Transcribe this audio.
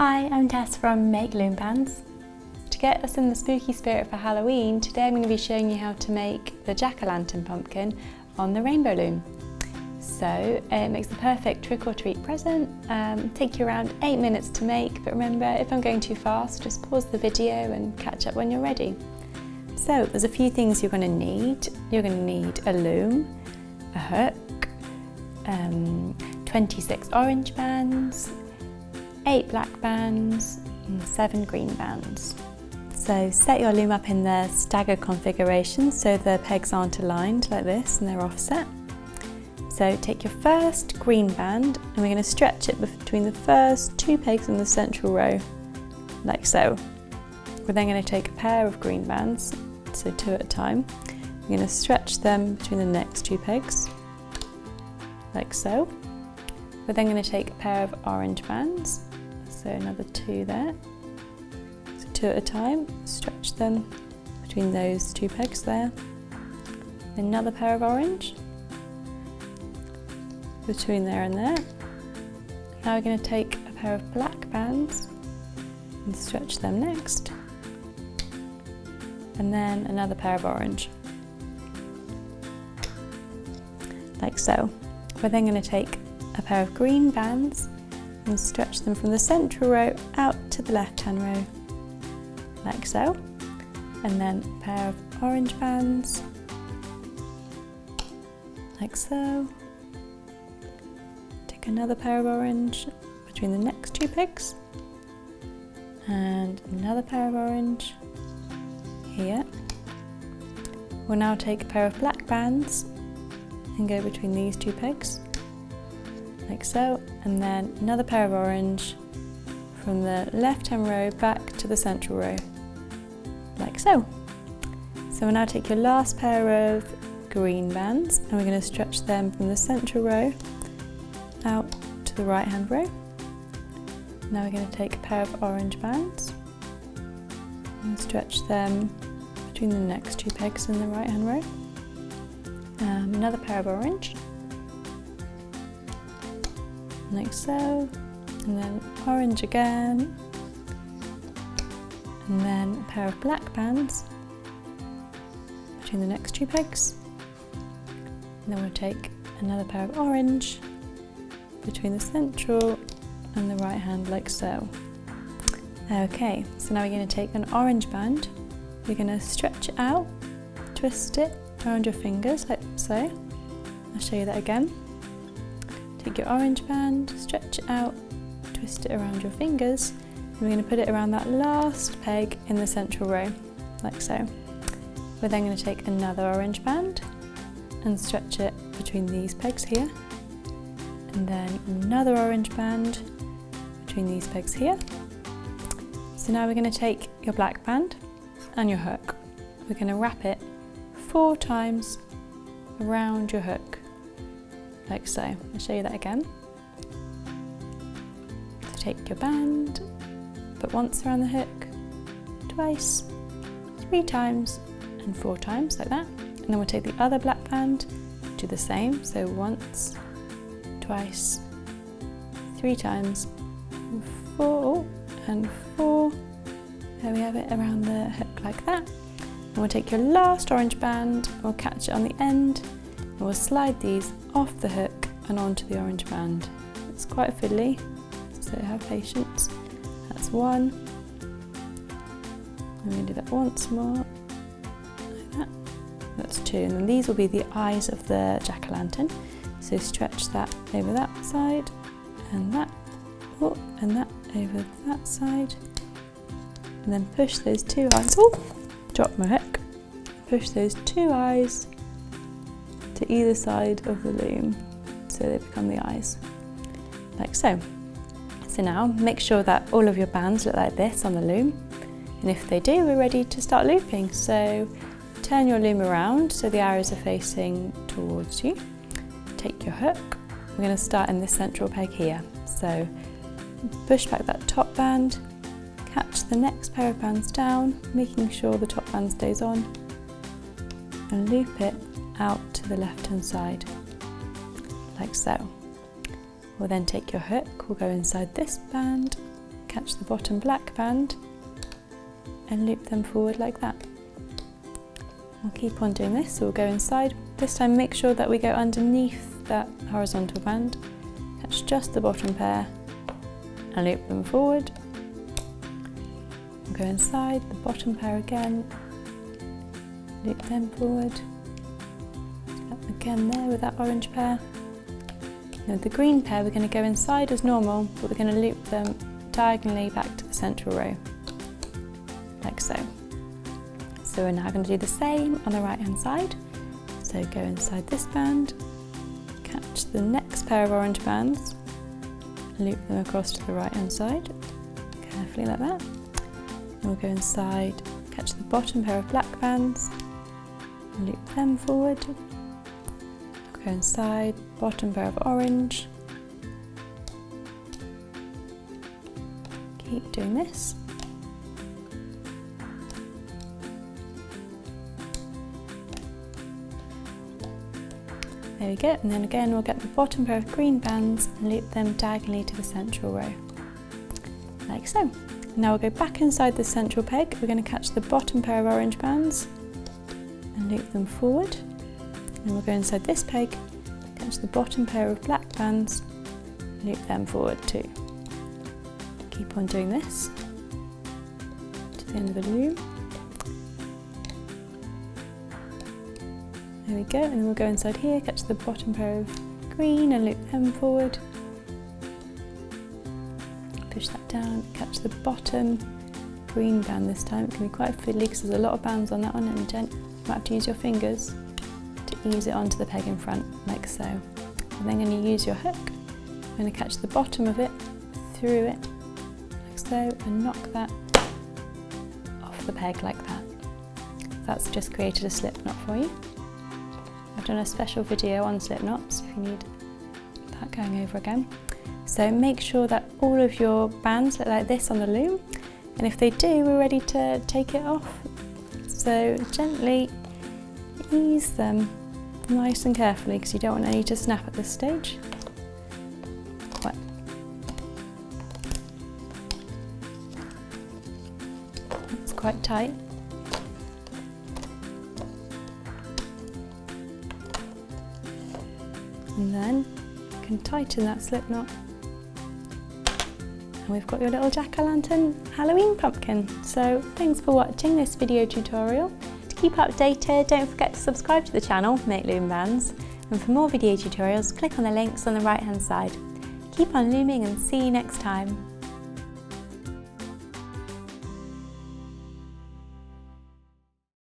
Hi, I'm Tess from MakeLoomBands. To get us in the spooky spirit for Halloween, today I'm going to be showing you how to make the jack-o'-lantern pumpkin on the rainbow loom. So it makes the perfect trick-or-treat present. Take you around 8 minutes to make, but remember, if I'm going too fast, just pause the video and catch up when you're ready. So there's a few things you're going to need. You're going to need a loom, a hook, 26 orange bands, 8 black bands and 7 green bands. So set your loom up in the staggered configuration so the pegs aren't aligned like this and they're offset. So take your first green band and we're going to stretch it between the first 2 pegs in the central row, like so. We're then going to take a pair of green bands, so 2 at a time. We're going to stretch them between the next 2 pegs, like so. We're then going to take a pair of orange bands, so another 2 there. So 2 at a time, stretch them between those 2 pegs there. Another pair of orange, between there and there. Now we're going to take a pair of black bands and stretch them next. And then another pair of orange, like so. We're then going to take a pair of green bands and stretch them from the central row out to the left hand row, like so. And then a pair of orange bands, like so. Take another pair of orange between the next 2 pegs and another pair of orange here. We'll now take a pair of black bands and go between these 2 pegs, like so, and then another pair of orange from the left hand row back to the central row, like so. So we'll now take your last pair of green bands and we're going to stretch them from the central row out to the right hand row. Now we're going to take a pair of orange bands and stretch them between the next 2 pegs in the right hand row. Another pair of orange, like so, and then orange again, and then a pair of black bands between the next 2 pegs, and then we'll take another pair of orange between the central and the right hand, like so. Okay, so now we're going to take an orange band, you're going to stretch it out, twist it around your fingers like so. I'll show you that again. Take your orange band, stretch it out, twist it around your fingers, and we're going to put it around that last peg in the central row, like so. We're then going to take another orange band and stretch it between these pegs here, and then another orange band between these pegs here. So now we're going to take your black band and your hook. We're going to wrap it 4 times around your hook, like so. I'll show you that again. So take your band, put once around the hook, twice, 3 times and 4 times, like that. And then we'll take the other black band, do the same, so once, twice, 3 times, 4 and 4. There we have it around the hook like that. And we'll take your last orange band, we'll catch it on the end, and we'll slide these off the hook and onto the orange band. It's quite fiddly, so have patience. That's 1. I'm going to do that once more, like that. That's 2, and then these will be the eyes of the jack-o'-lantern. So stretch that over that side, and that over that side, and then push those 2 eyes. Oh, drop my hook. Push those 2 eyes to either side of the loom, so they become the eyes, like so. So now make sure that all of your bands look like this on the loom, and if they do, we're ready to start looping. So turn your loom around so the arrows are facing towards you. Take your hook. We're going to start in this central peg here. So push back that top band, catch the next pair of bands down, making sure the top band stays on, and loop it out to the left hand side, like so. We'll then take your hook, we'll go inside this band, catch the bottom black band and loop them forward like that. We'll keep on doing this, so we'll go inside. This time make sure that we go underneath that horizontal band, catch just the bottom pair and loop them forward. We'll go inside the bottom pair again, loop them forward. Again there with that orange pair. Now the green pair we're going to go inside as normal, but we're going to loop them diagonally back to the central row, like so. So we're now going to do the same on the right hand side. So go inside this band, catch the next pair of orange bands, loop them across to the right hand side, carefully like that. And we'll go inside, catch the bottom pair of black bands, loop them forward. Go inside, bottom pair of orange. Keep doing this. There we go, and then again we'll get the bottom pair of green bands and loop them diagonally to the central row, like so. Now we'll go back inside the central peg. We're going to catch the bottom pair of orange bands and loop them forward. And we'll go inside this peg, catch the bottom pair of black bands, loop them forward too. Keep on doing this to the end of the loom. There we go, and then we'll go inside here, catch the bottom pair of green and loop them forward. Push that down, catch the bottom green band this time. It can be quite fiddly because there's a lot of bands on that one, and you might have to use your fingers to ease it onto the peg in front, like so. And then going to use your hook, I'm going to catch the bottom of it through it, like so, and knock that off the peg like that. That's just created a slip knot for you. I've done a special video on slip knots if you need that going over again. So make sure that all of your bands look like this on the loom, and if they do, we're ready to take it off. So gently ease them nice and carefully, because you don't want any to snap at this stage. Right. It's quite tight. And then you can tighten that slip knot. And we've got your little jack-o'-lantern Halloween pumpkin. So thanks for watching this video tutorial. To keep updated, don't forget to subscribe to the channel, MakeLoomBands. And for more video tutorials, click on the links on the right hand side. Keep on looming and see you next time.